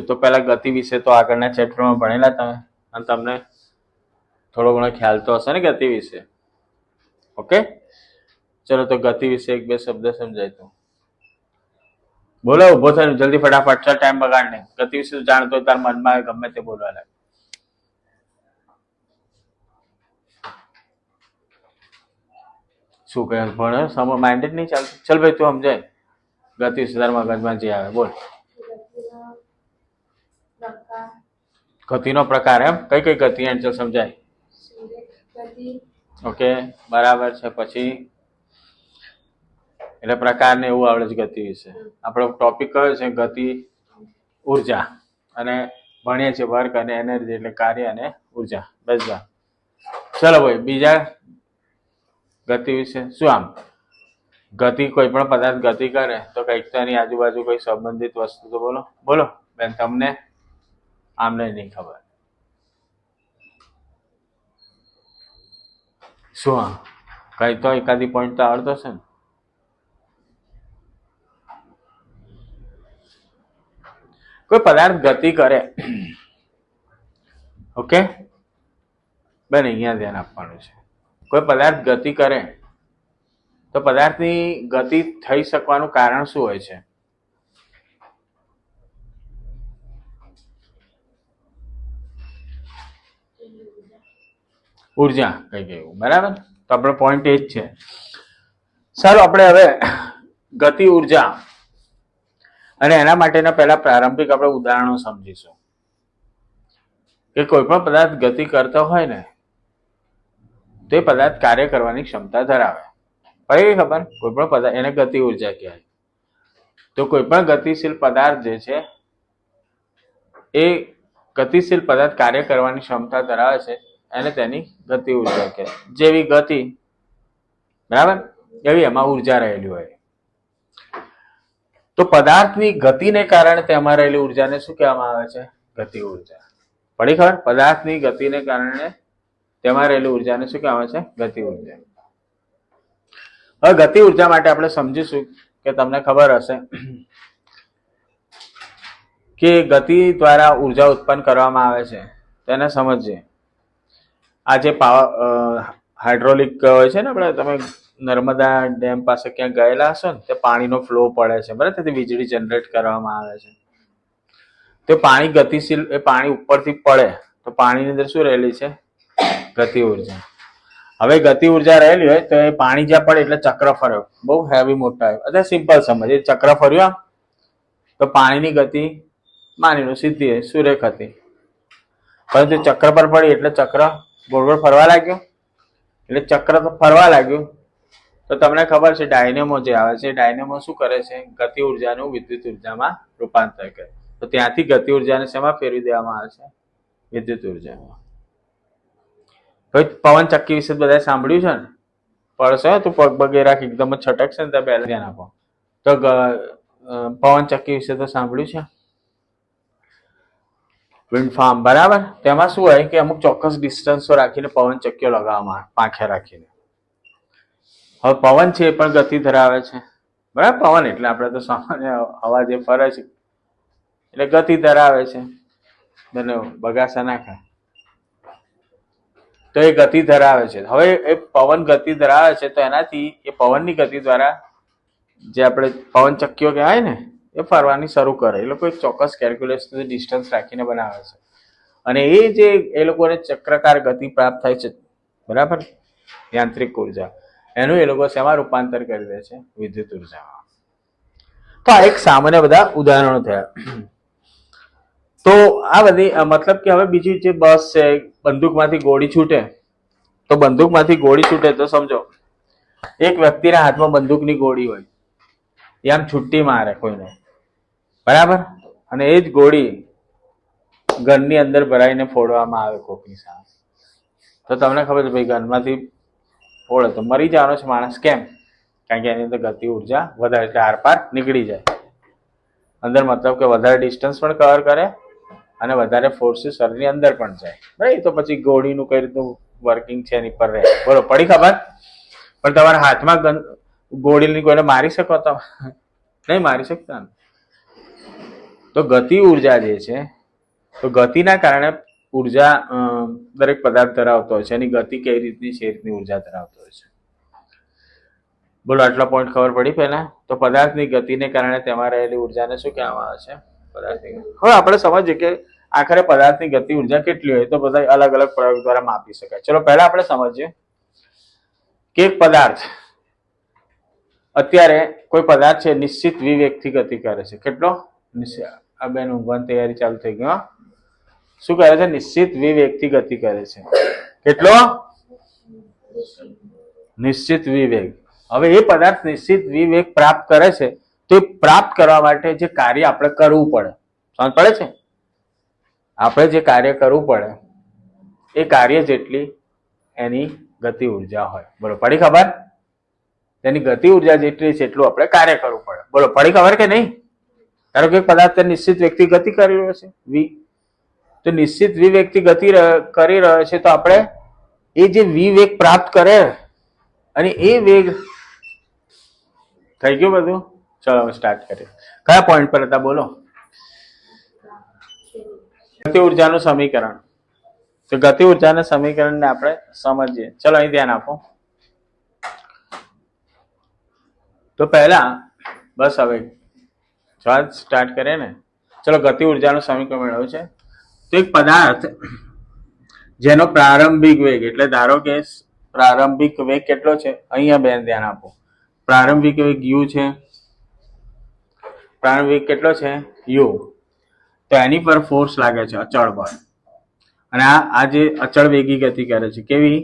સમજીશું તો પહેલા ગતિ વિશે તો આગળના ચેપ્ટરમાં ભણેલા તમે અને તમને થોડો ઘણો ખ્યાલ તો હશે ને ગતિ વિશે. ઓકે, ચલો તો ગતિ વિશે એક બે શબ્દ સમજાય તો બોલો. ઉભો થઈને જલ્દી ફટાફટ, ચાલ ટાઈમ બગાડ નહીં. ગતિ વિશે જાણતો તાર મનમાં ગમે તે બોલવા લાગે. શું કહે ભણે સમય માઇન્ડ જ નહીં ચાલતું. ચલ ભાઈ તું સમજાય ગતિ વિશે તાર મગજમાં જે આવે બોલ. ગતિનો પ્રકાર એમ કઈ કઈ ગતિ એમ ચલ સમજાય. ઓકે બરાબર છે. પછી એટલે પ્રકાર ને એવું આવડે છે ગતિ વિશે. આપણો ટોપિક કયો છે? ગતિ, ઉર્જા. અને ભણીએ છીએ વર્ક અને એનર્જી એટલે કાર્ય અને ઉર્જા. બસ ચલો ભાઈ બીજા ગતિ વિશે શું? આમ ગતિ કોઈ પણ પદાર્થ ગતિ કરે તો કઈક તો એની આજુબાજુ કોઈ સંબંધિત વસ્તુ તો બોલો. બોલો બેન, તમને આમને નહીં ખબર શું? હા કઈ તો એકાદી પોઈન્ટ તો આવડતો છે ને. કોઈ પદાર્થ ગતિ કરે, ઓકે બેન અહીંયા ધ્યાન આપવાનું છે. કોઈ પદાર્થ ગતિ કરે તો પદાર્થની ગતિ થઈ શકવાનું કારણ શું હોય છે? ઉર્જા કઈ ગયું. બરાબર, તો આપણો પોઈન્ટ એ જ છે. ચાલો આપણે હવે ગતિ, ઉર્જા અને એના માટેના પહેલા પ્રારંભિક આપણે ઉદાહરણો સમજીશું કે કોઈ પણ પદાર્થ ગતિ કરતો હોય ને તે પદાર્થ કાર્ય કરવાની ક્ષમતા ધરાવે. પડી ખબર? કોઈ પણ પદાર્થ એને ગતિ ઉર્જા કહેવાય. તો કોઈ પણ ગતિશીલ પદાર્થ જે છે એ ગતિશીલ પદાર્થ કાર્ય કરવાની ક્ષમતા ધરાવે છે એને તેની ગતિ ઉર્જા કહેવાય. જેવી ગતિ બરાબર એવી એમાં ઉર્જા રહેલી હોય. તો પદાર્થની ગતિને કારણે તેમાં રહેલી ઉર્જાને શું કહેવામાં આવે છે? ગતિ ઉર્જા. પડી ખબર? પદાર્થની ગતિને કારણે તેમાં રહેલી ઉર્જાને શું કહેવામાં આવે છે? ગતિ ઉર્જા. હવે ગતિ ઉર્જા માટે આપણે સમજીશું કે તમને ખબર હશે કે ગતિ દ્વારા ઉર્જા ઉત્પન્ન કરવામાં આવે છે તેને સમજીએ. આ જે હાઇડ્રોલિક હોય છે ને, આપણે તમે નર્મદા ડેમ પાસે ક્યાં ગયેલા હશો ને, તે પાણીનો ફ્લો પડે છે બરાબર, તેથી વીજળી જનરેટ કરવામાં આવે છે. તો પાણી ગતિશીલ, એ પાણી ઉપરથી પડે તો પાણીની અંદર શું રહેલી છે? ગતિ ઉર્જા. હવે ગતિ ઉર્જા રહેલી હોય તો એ પાણી જ્યાં પડે એટલે ચક્ર ફર્યો. બહુ હેવી મોટા અત્યારે સિમ્પલ સમજ. એ ચક્ર ફર્યું તો પાણીની ગતિ માની લો સીધી સુરેખ હતી, પરંતુ ચક્ર પર પડી એટલે ચક્ર ગોળ ગોળ ફરવા લાગ્યો. એટલે ચક્ર તો ફરવા લાગ્યું તો તમને ખબર છે ડાયનેમો જે આવે છે, ડાયનેમો શું કરે છે? ગતિ ઉર્જાનું વિદ્યુત ઉર્જામાં રૂપાંતર કરે. તો ત્યાંથી ગતિ ઉર્જાને શેમાં ફેરવી દેવામાં આવે છે? વિદ્યુત ઉર્જામાં. પવન ચક્કી વિશે બધા સાંભળ્યું છે ને? પડશે તું પગ બગે રાખ એકદમ જ છટકશે ને ત્યાં પહેલા ધ્યાન આપો. તો પવન ચક્કી વિશે તો સાંભળ્યું છે? વિન્ડ ફાર્મ બરાબર. તેમાં શું હોય કે અમુક ચોક્કસ ડિસ્ટન્સો રાખીને પવન ચક્કીઓ લગાવવામાં આવે, પાંખે રાખીને. હવે પવન છે એ પણ ગતિ ધરાવે છે બરાબર. પવન એટલે આપણે તો સામાન્ય હવા જે ફરે છે એટલે ગતિ ધરાવે છે. બગાસા ના ખાય તો એ ગતિ ધરાવે છે. હવે એ પવન ગતિ ધરાવે છે તો એનાથી એ પવનની ગતિ દ્વારા જે આપણે પવન ચક્કીઓ કહેવાય ને એ ફરવાની શરૂ કરે. એ લોકો એક ચોક્કસ કેલ્ક્યુલેશન ડિસ્ટન્સ રાખીને બનાવે છે અને એ જે એ લોકોને ચક્રકાર ગતિ પ્રાપ્ત થાય છે બરાબર, યાંત્રિક ઉર્જા, એનું એ લોકો શેમાં રૂપાંતર કરી દે છે? વિદ્યુત ઉર્જામાં. તો આ એક સામાન્ય બધા ઉદાહરણો થયા. તો આ બધી મતલબ કે હવે બીજી જે બસ છે, બંદૂકમાંથી ગોળી છૂટે તો બંદૂકમાંથી ગોળી છૂટે તો સમજો એક વ્યક્તિના હાથમાં બંદૂકની ગોળી હોય, એ આમ છુટ્ટી મારે કોઈને બરાબર, અને એ જ ગોળી ઘરની અંદર ભરાઈને ફોડવામાં આવે કોકની સામે. તો તમને ખબર છે ભાઈ ઘરમાંથી ફોડે તો મરી જવાનો છે માણસ. કેમ? કારણ કે એની અંદર ગતિ ઉર્જા વધારે એટલે આરપાર નીકળી જાય અંદર, મતલબ કે વધારે ડિસ્ટન્સ પણ કવર કરે અને વધારે ફોર્સીસ શરીરની અંદર પણ જાય. રાઈટ? તો પછી ગોળીનું કઈ રીતનું વર્કિંગ છે એની પર રહે. બોલો પડી ખબર? પણ તમારા હાથમાં ગોળીની કોઈને મારી શકો? તો નહીં મારી શકતા ને. તો ગતિ ઉર્જા જે છે, તો ગતિના કારણે ઉર્જા દરેક પદાર્થ ધરાવતો હોય છે. એની ગતિ કેવી રીતની છે એ રીતની ઉર્જા ધરાવતો હોય છે. બોલો, આટલા પોઈન્ટ ખબર પડી પહેલા? તો પદાર્થની ગતિને કારણે તેમાં રહેલી ઉર્જાને શું કહેવામાં આવે છે? પદાર્થની. હવે આપણે સમજીએ કે આખરે પદાર્થની ગતિ ઉર્જા કેટલી હોય, તો બધા અલગ અલગ પ્રયોગ દ્વારા માપી શકાય. ચલો પહેલા આપણે સમજીએ કે એક પદાર્થ અત્યારે કોઈ પદાર્થ છે નિશ્ચિત વિવેગથી ગતિ કરે છે. કેટલો? આ બેન ઊંઘવાની તૈયારી ચાલુ થઈ ગઈ. શું કરે છે? નિશ્ચિત વિવેગથી ગતિ કરે છે. કેટલો? નિશ્ચિત વિવેગ. હવે એ પદાર્થ નિશ્ચિત વિવેગ પ્રાપ્ત કરે છે, તો એ પ્રાપ્ત કરવા માટે જે કાર્ય આપણે કરવું પડે, સમજ પડે છે? આપણે જે કાર્ય કરવું પડે એ કાર્ય જેટલી એની ગતિ ઉર્જા હોય. બોલો, પડી ખબર? તેની ગતિ ઉર્જા જેટલી છે એટલું આપણે કાર્ય કરવું પડે. બોલો, પડી ખબર કે નહીં? ધારો કે પદાર્થ નિશ્ચિત વ્યક્તિ ગતિ કરી રહ્યો છે વી, તો નિશ્ચિત વિવેગથી ગતિ કરી રહ્યો છે, તો આપણે એ જે વિવેગ પ્રાપ્ત કરે અને એ વેગ થઈ ગયું બધું. ચલો હવે સ્ટાર્ટ કરીએ. કયા પોઈન્ટ પર હતા બોલો? ગતિ ઉર્જાનું સમીકરણ. તો ગતિ ઉર્જાના સમીકરણને આપણે સમજીએ. ચલો અહીં ધ્યાન આપો. તો પહેલા બસ હવે સ્ટાર્ટ કરીએ ને. ચલો, ગતિ ઉર્જાનું સમીકરણ મેળવ્યું છે. તો એક પદાર્થ જેનો પ્રારંભિક વેગ, એટલે ધારો કે પ્રારંભિક વેગ કેટલો છે, અહીંયા બેન ધ્યાન આપો. પ્રારંભિક વેગ u છે. પ્રારંભિક કેટલો છે? u. તો એની પર ફોર્સ લાગે છે, અચળ બળ. અને આ જે અચળ વેગી ગતિ કરે છે, કેવી?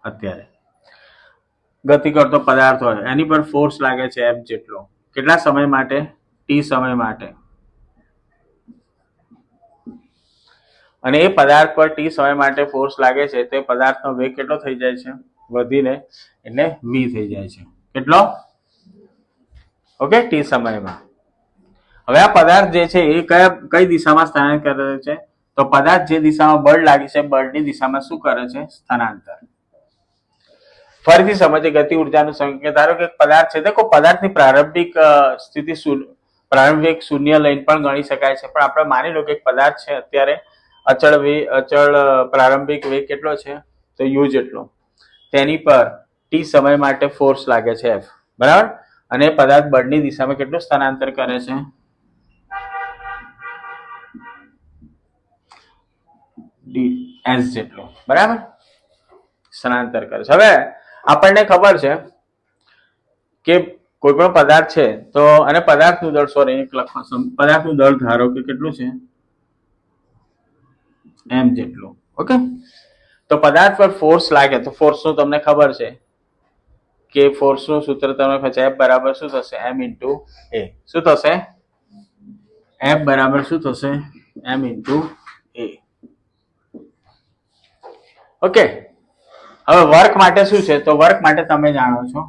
અત્યારે ગતિ કરતો પદાર્થ હોય એની પર ફોર્સ લાગે છે f જેટલો. કેટલા સમય માટે? t સમય માટે. અને એ પદાર્થ પર t સમય માટે ફોર્સ લાગે છે, તો એ પદાર્થનો વેગ કેટલો થઈ જાય છે? વધીને, એટલે v થઈ જાય છે. કેટલો? ઓકે, t સમયમાં. હવે આ પદાર્થ જે છે એ કઈ દિશામાં સ્થાનાંતર કરે છે? તો પદાર્થ જે દિશામાં બળ લાગી છે, બળની દિશામાં શું કરે છે? સ્થાનાંતર. ફરીથી સમજીએ ગતિ ઉર્જાનું સમીકરણ. ધારો કે પદાર્થ છે, દેખો પદાર્થની પ્રારંભિક સ્થિતિ પ્રારંભિક શૂન્ય લઈને પણ ગણી શકાય છે. પણ આપણે માની લો કે એક પદાર્થ છે અત્યારે અચળ પ્રારંભિક વેગ કેટલો છે? તો u જેટલો. તેની પર t સમય માટે ફોર્સ લાગે છે f, બરાબર? અને પદાર્થ બળની દિશામાં કેટલું સ્થાનાંતર કરે છે? s જેટલો, બરાબર? સ્થાનાંતર કરે છે. હવે આપણને ખબર છે કે કોઈ પણ પદાર્થ છે તો, અને પદાર્થનું દળ, પદાર્થનું દળ ધારો કે કેટલું છે? m જેટલું. ઓકે, તો પદાર્થ પર ફોર્સ લાગે તો ફોર્સનું તમને ખબર છે કે ફોર્સનું સૂત્ર તમને ખબર છે, F બરાબર શું થશે? m into a. શું થશે? F બરાબર શું થશે? m into a. ઓકે, હવે વર્ક માટે શું છે? તો વર્ક માટે તમે જાણો છો,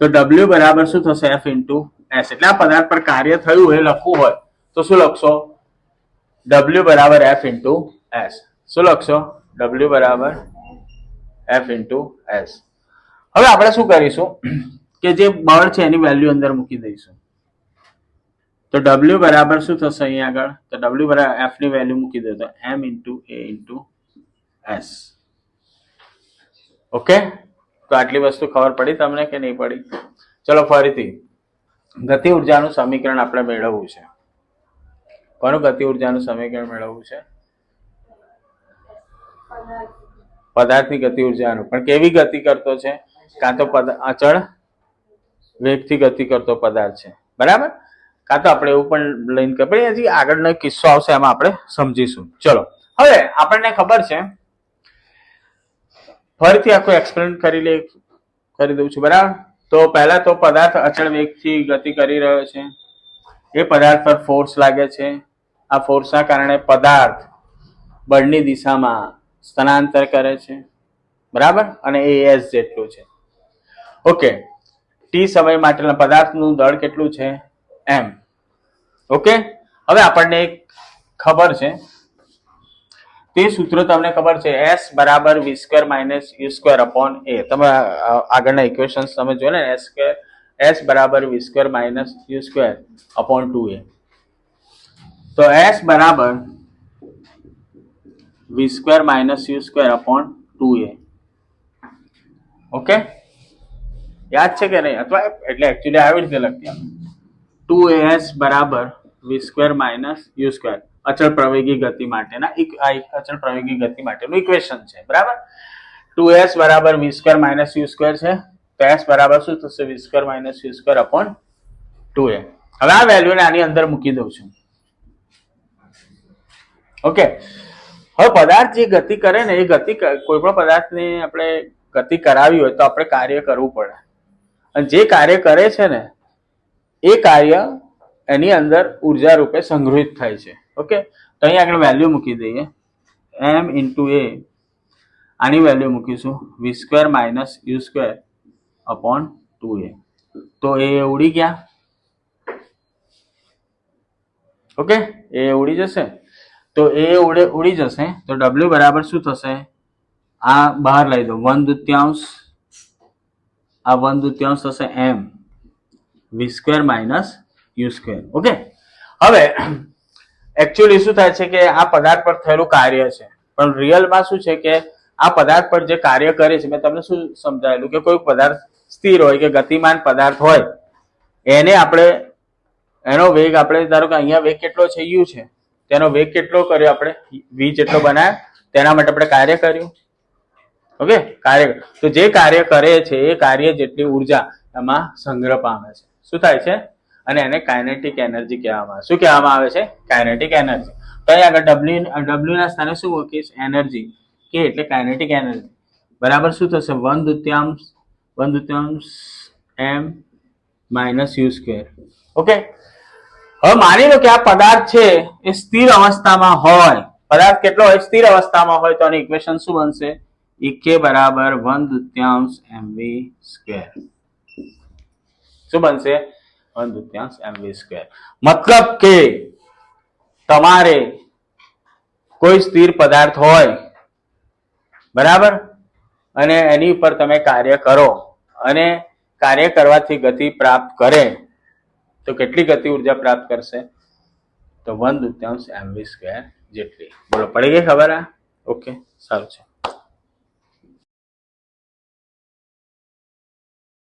તો W બરાબર શું થશે? F into S. એટલે આ પદાર્થ પર કાર્ય થયું એ લખવું હોય તો શું લખશો? W બરાબર F ઇન્ટુ S. શું લખશો? W બરાબર F ઇન્ટુ S. હવે આપણે શું કરીશું કે જે બળ છે એની વેલ્યુ અંદર મૂકી દઈશું. તો W બરાબર શું થશે અહીંયા આગળ? તો W બરાબર F ની વેલ્યુ મૂકી દો તો m into a into S. Okay, તો આટલી વસ્તુ ખબર પડી તમને કે નહીં પડી? ચલો ફરીથી ગતિ ઉર્જાનું સમીકરણ આપણે મેળવવું છે. કોનું ગતિ ઉર્જાનું સમીકરણ મેળવવું છે? પદાર્થની ગતિ ઉર્જાનું. પણ કેવી ગતિ કરતો છે? કાં તો અચળ વેગથી ગતિ કરતો પદાર્થ છે, બરાબર? કાં તો આપણે એવું પણ લઈને કરીએ. હજી આગળનો કિસ્સો આવશે એમાં આપણે સમજીશું. ચલો, હવે આપણને ખબર છે, ફરીથી આખું એક્સપ્લેન કરી દઉં છું, બરાબર? તો પહેલા તો પદાર્થ અચળ વેગથી ગતિ કરી રહ્યો છે. એ પદાર્થ પર ફોર્સ લાગે છે. આ ફોર્સના કારણે પદાર્થ બળની દિશામાં સ્થાનાંતર કરે છે, બરાબર? અને એ s જેટલું છે. ઓકે, t સમય માટેના પદાર્થનું દળ કેટલું છે? m. ઓકે, હવે આપણને એક ખબર છે, તે સૂત્ર તમને ખબર છે, s બરાબર v square minus u square upon a. તમે આગળના ઇક્વેશન્સ તમે જોયું ને, s સ્ક્વેર એસ બરાબર V square minus you square upon 2a. તો એસ બરાબર V square minus you square upon 2a. Okay, યાદ છે કે નહીં? અથવા એટલે એકચ્યુઅલી આવી રીતે લખીએ 2as બરાબર V square minus u square અચળ પ્રવેગી ગતિ માટેના અચળ પ્રવેગી ગતિ માટેનું ઇક્વેશન છે. બરાબર, 2s બરાબર V square minus you square છે. તો s બરાબર શું થશે? V square minus you square upon 2a. હવે આ વેલ્યુને આની અંદર મૂકી દઉં છું. ઓકે, હવે પદાર્થ જે ગતિ કરે ને એ ગતિ કોઈ પણ પદાર્થને આપણે ગતિ કરાવી હોય તો આપણે કાર્ય કરવું પડે, અને જે કાર્ય કરે છે ને એ કાર્ય એની અંદર ઉર્જા રૂપે સંગ્રહિત થાય છે. ઓકે, તો અહીં આગળ વેલ્યુ મૂકી દઈએ m ઇન્ટુ a. આની વેલ્યુ મૂકીશું V square minus you square upon 2a. તો એ ઉડી ગયા. ઓકે, એ ઉડી જશે. તો એ ઉડી જશે તો w બરાબર શું થશે? આ બહાર લઈ દો, 1/2, આ 1/2 થશે m v square minus you square. Okay, હવે એકચ્યુઅલી શું થાય છે કે આ પદાર્થ પર થયેલું કાર્ય છે, પણ રિયલમાં શું છે કે આ પદાર્થ પર જે કાર્ય કરે છે, મેં તમને શું સમજાયેલું કે કોઈ પદાર્થ સ્થિર હોય કે ગતિમાન પદાર્થ હોય એને આપણે એનો વેગ આપણે ધારો કે અહીંયા વેગ કેટલો છે? u છે. તેનો વેગ કેટલો કર્યો આપણે? v જેટલો બનાવ્યો. તેના માટે આપણે કાર્ય કર્યું. ઓકે, કાર્ય. તો જે કાર્ય કરે છે એ કાર્ય જેટલી ઉર્જા એમાં સંગ્રહ પામે છે. શું થાય છે? અને એને કાઇનેટિક એનર્જી કહેવામાં આવે. શું કહેવામાં આવે છે? Kinetic energy. તો અહીં આગળ w ના સ્થાને શું મૂકીશ? એનર્જી. કે એટલે કાઇનેટિક એનર્જી બરાબર શું થશે? 1/2 m minus you square. Okay, હવે માની લો કે આ પદાર્થ છે એ સ્થિર અવસ્થામાં હોય. પદાર્થ કેટલો હોય? સ્થિર અવસ્થામાં હોય તો આની ઇક્વેશન શું બનશે? ek બરાબર 1/2 mv સ્ક્વેર. શું બનશે? 1/2 mv સ્ક્વેર. મતલબ કે તમારે કોઈ સ્થિર પદાર્થ હોય, બરાબર, અને એની ઉપર તમે કાર્ય કરો અને કાર્ય કરવાથી ગતિ પ્રાપ્ત કરે તો કેટલી ગતિ ઉર્જા પ્રાપ્ત કરશે? તો 1/2 mv સ્ક્વેર જેટલી. બોલો, પડી ગઈ ખબર? ઓકે, સારું છે.